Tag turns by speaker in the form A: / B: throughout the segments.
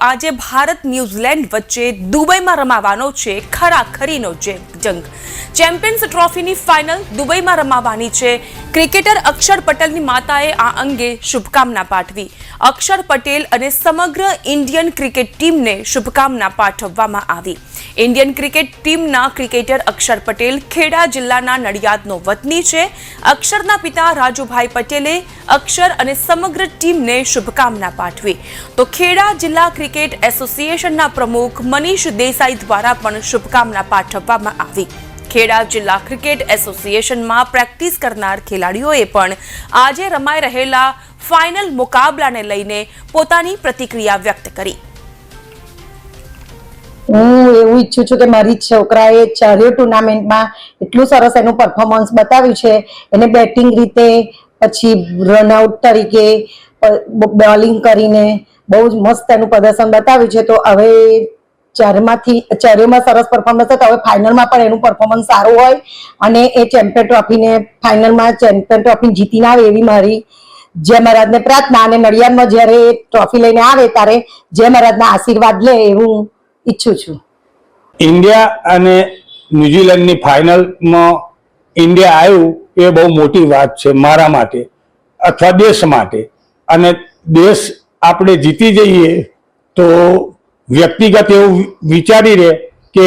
A: આજે ભારત ન્યૂઝીલેન્ડ વચ્ચે દુબઈમાં રમાવાનો છે ખરાખરીનો જંગ। ચેમ્પિયન્સ ટ્રોફીની ફાઇનલ દુબઈમાં રમાવાની છે। ક્રિકેટર અક્ષર પટેલની માતાએ આ અંગે શુભકામના પાઠવી। અક્ષર પટેલ અને સમગ્ર ઇન્ડિયન ક્રિકેટ ટીમને શુભકામના પાઠવવામાં આવી। ઇન્ડિયન ક્રિકેટ ટીમના ક્રિકેટર અક્ષર પટેલ ખેડા જિલ્લાના નડિયાદનો વતની છે। અક્ષરના પિતા રાજુભાઈ પટેલે અક્ષર અને સમગ્ર ટીમને શુભકામના પાઠવી। તો ખેડા જિલ્લા ક્રિકેટ એસોસિએશનના પ્રમુખ મનીષ દેસાઈ દ્વારા પણ શુભકામના પાઠવવામાં આવી। ખેડા જિલ્લા ક્રિકેટ એસોસિએશનમાં પ્રેક્ટિસ કરનાર ખેલાડીઓએ પણ આજે રમાઈ રહેલા ફાઇનલ મુકાબલાને લઈને પોતાની પ્રતિક્રિયા વ્યક્ત કરી।
B: હું એવું ઈચ્છું છું કે મારી છોકરાએ ચારેય ટુર્નામેન્ટમાં એટલું સરસ એનું પરફોર્મન્સ બતાવ્યું છે। એને બેટિંગ રીતે પછી રનઆઉટ તરીકે બોલિંગ કરીને બહુ જ મસ્ત એનું પ્રદર્શન બતાવ્યું છે। તો હવે ચારેયમાં સરસ પરફોર્મન્સ છે, તો હવે ફાઇનલમાં પણ એનું પરફોર્મન્સ સારું હોય અને એ ચેમ્પિયન ટ્રોફીને ફાઇનલમાં ચેમ્પિયન ટ્રોફી જીતીને આવે એવી મારી જય મહારાજને પ્રાર્થના। અને નડિયાદમાં જ્યારે ટ્રોફી લઈને આવે ત્યારે જય મહારાજના આશીર્વાદ લે એવું ઈચ્છું છું।
C: ઇન્ડિયા અને ન્યુઝીલેન્ડની ફાઇનલમાં ઇન્ડિયા આવ્યું એ બહુ મોટી વાત છે મારા માટે અથવા દેશ માટે। અને દેશ આપણે જીતી જઈએ તો વ્યક્તિગત એવું વિચારી રહે કે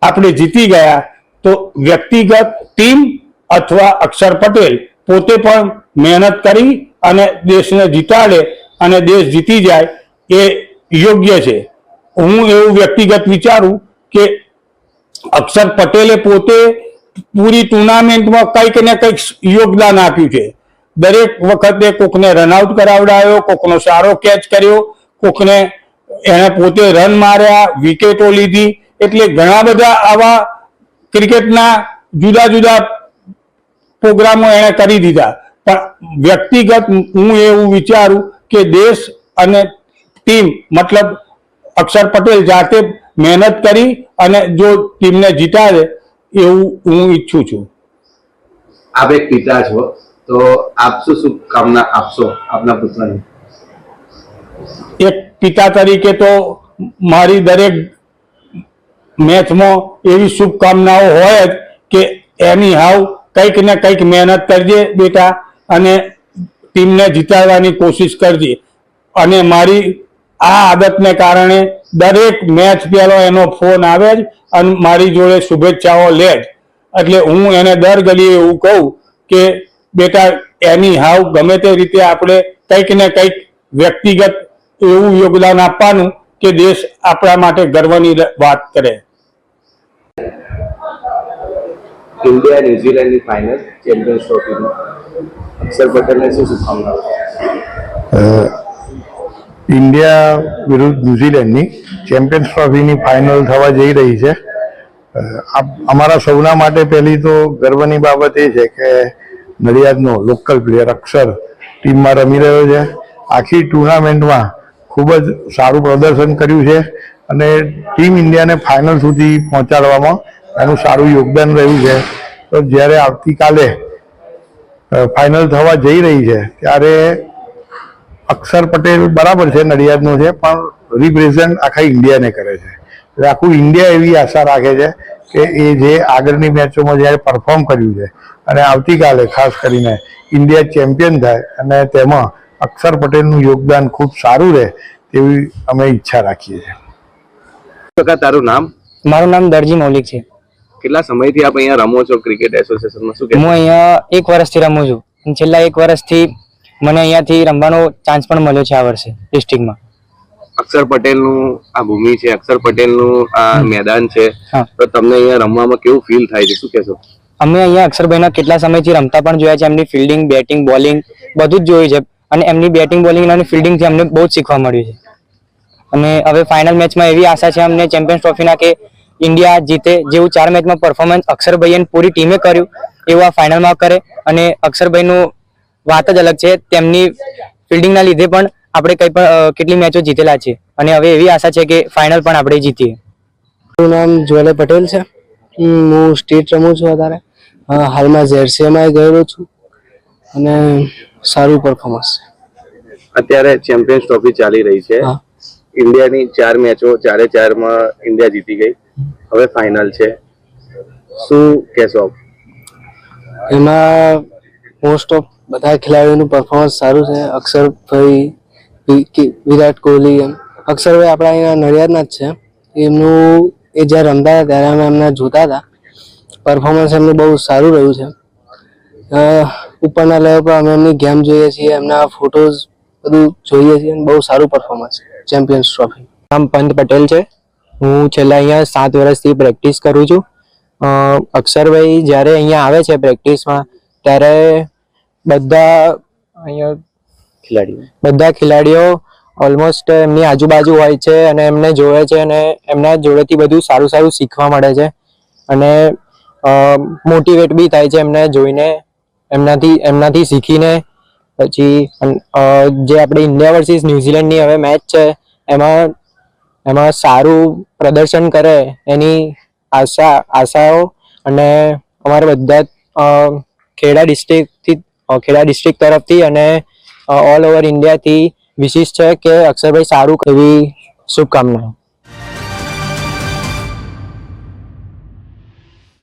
C: આપણે જીતી ગયા, તો વ્યક્તિગત ટીમ અથવા અક્ષર પટેલ પોતે પણ મહેનત કરી અને દેશને જીતાડે અને દેશ જીતી જાય એ યોગ્ય છે। હું એવું વ્યક્તિગત વિચારું કે અક્ષર પટેલે પોતે પૂરી ટુર્નામેન્ટમાં કંઈક ને કંઈક યોગદાન આપ્યું છે। દરેક વખતે કોકને રનઆઉટ કરાવડાયો, કોકનો સારો કેચ કર્યો, કોકને એને પોતે રન માર્યા, વિકેટો લીધી। એટલે ઘણા બધા આવા ક્રિકેટના જુદા જુદા પ્રોગ્રામો એણે કરી દીધા। પણ વ્યક્તિગત હું એવું વિચારું કે દેશ અને ટીમ મતલબ અક્ષર પટેલ જાતે મહેનત કરી અને જો ટીમને જીતાડે એવું હું ઈચ્છું છું।
D: આપ એક પિતા છો, તો આપ શું શુભકામના આપશો આપના પુત્રને?
C: એક પિતા તરીકે તો મારી દરેક મેચમાં એવી શુભકામનાઓ હોય જ કે એની હાવ કંઈક ને કંઈક મહેનત કરજે બેટા અને ટીમને જીતાડવાની કોશિશ કરજે। અને મારી આ આદતને કારણે દરેક મેચ પહેલો એનો ફોન આવે જ અને મારી જોડે શુભેચ્છાઓ લે જ। એટલે હું એને દર ગલીએ એવું કહું કે બેટા એની હાવ ગમે તે રીતે આપણે કંઈક ને કંઈક વ્યક્તિગત એવું યોગદાન આપવાનું કે દેશ આપણા માટે ગર્વની વાત કરે।
D: ઇન્ડિયા ન્યુઝીલેન્ડની ફાઇનલ ચેમ્પિયન્સ ટ્રોફીની અક્ષર પટેલને શું શુભકામનાઓ?
E: ઇન્ડિયા વિરુદ્ધ ન્યુઝીલેન્ડની ચેમ્પિયન્સ ટ્રોફીની ફાઇનલ થવા જઈ રહી છે। અમારા સૌના માટે પહેલી તો ગર્વની બાબત એ છે કે નડિયાદનો લોકલ પ્લેયર અક્ષર ટીમમાં રમી રહ્યો છે। આખી ટુર્નામેન્ટમાં ખૂબ જ સારું પ્રદર્શન કર્યું છે અને ટીમ ઇન્ડિયાને ફાઇનલ સુધી પહોંચાડવામાં એનું સારું યોગદાન રહ્યું છે। તો જ્યારે આવતીકાલે ફાઇનલ થવા જઈ રહી છે ત્યારે અક્ષર પટેલ બરાબર છે નડિયાદનો છે પણ રિપ્રેઝન્ટ આખા ઇન્ડિયાને કરે છે। એટલે આખું ઇન્ડિયા એવી આશા રાખે છે કે એ જે આગળની મેચોમાં જ્યારે પરફોર્મ કર્યું છે અને આવતીકાલે ખાસ કરીને ઇન્ડિયા ચેમ્પિયન થાય અને તેમાં અક્ષર પટેલનું યોગદાન ખૂબ સારું રહે તેવી અમે ઈચ્છા રાખીએ છીએ।
D: તારું નામ?
F: મારું નામ દરજી મૌલિક છે।
D: કેટલા સમયથી આપ અહીંયા રમો છો ક્રિકેટ એસોસિએશનમાં? શું
F: હું અહીંયા 1 વર્ષથી રમું છું। છેલ્લા 1 વર્ષથી મને અહીંયાથી રમવાનો ચાન્સ પણ મળ્યો છે આ વર્ષે ડિસ્ટ્રિક્ટમાં।
D: અક્ષર પટેલનું આ ભૂમિ છે, અક્ષર પટેલનું આ મેદાન છે, તો તમને અહીંયા રમવામાં કેવું ફીલ થાય છે, શું કહેશો?
F: અમે અહીંયા અક્ષરભાઈના કેટલા સમયથી રમતા પણ જોયા છે। એમની ફિલ્ડિંગ, બેટિંગ, બોલિંગ બધું જ જોયું છે અને એમની બેટિંગ, બોલિંગ અને ફિલ્ડિંગથી અમને બહુ જ શીખવા મળ્યું છે। અને હવે ફાઇનલ મેચમાં એવી આશા છે અમને ચેમ્પિયન્સ ટ્રોફીના કે ઇન્ડિયા જીતે। જેવું 4 મેચમાં પરફોર્મન્સ અક્ષરભાઈએ પૂરી ટીમે કર્યું એવું આ ફાઇનલમાં કરે। અને અક્ષરભાઈનું વાત જ અલગ છે, તેમની ફિલ્ડિંગના લીધે પણ આપણે કેટલી મેચો જીતેલા છે અને હવે એવી આશા છે કે ફાઇનલ પણ આપણે જીતીએ।
G: મારું નામ જ્વેલે પટેલ છે। હું સ્ટેટ રમું છું અત્યારે। હાલમાં ઝેરસીમાં ગયેલો છું અને સારું પરફોર્મન્સ છે।
D: અત્યારે ચેમ્પિયન્સ ટ્રોફી ચાલી રહી છે, ઇન્ડિયાની 4 મેચો 4-4માં ઇન્ડિયા જીતી ગઈ, હવે ફાઇનલ છે, શું કહેશો?
G: એમાં મોસ્ટ ઓફ બધા ખેલાડીઓનું પરફોર્મન્સ સારું છે. અક્ષરભાઈ, વિરાટ કોહલી, અક્ષરભાઈ આપણા અહીંયા નડિયાદના જ છે. એમનું એ જ્યારે રમતા હતા ત્યારે અમે એમને જોતા હતા. પરફોર્મન્સ એમનું બહુ સારું રહ્યું છે. ઉપરના લેવલ પર અમે એમની ગેમ જોઈએ છીએ, એમના ફોટોઝ બધું જોઈએ છીએ. બહુ સારું પરફોર્મન્સ ચેમ્પિયન્સ ટ્રોફી.
F: નામ પંત પટેલ છે. હું છેલ્લા અહીંયા 7 વર્ષથી પ્રેક્ટિસ કરું છું. અક્ષરભાઈ જ્યારે અહીંયા આવે છે પ્રેક્ટિસમાં ત્યારે બધા ખેલાડીઓ ઓલમોસ્ટ એમની આજુબાજુ હોય છે અને એમને જોવે છે અને એમના જોડેથી બધું સારું સારું શીખવા મળે છે અને મોટિવેટ બી થાય છે એમને જોઈને, એમનાથી શીખીને. પછી જે આપણે ઇન્ડિયા વર્સિસ ન્યુઝીલેન્ડની હવે મેચ છે એમાં સારું પ્રદર્શન કરે એની આશાઓ અને અમારા બધા ખેડા ડિસ્ટ્રિક્ટ તરફથી અને ઓલ ઓવર ઇન્ડિયાથી વિશિષ્ટ છે કે અક્ષરભાઈ સારું એવી શુભકામનાઓ.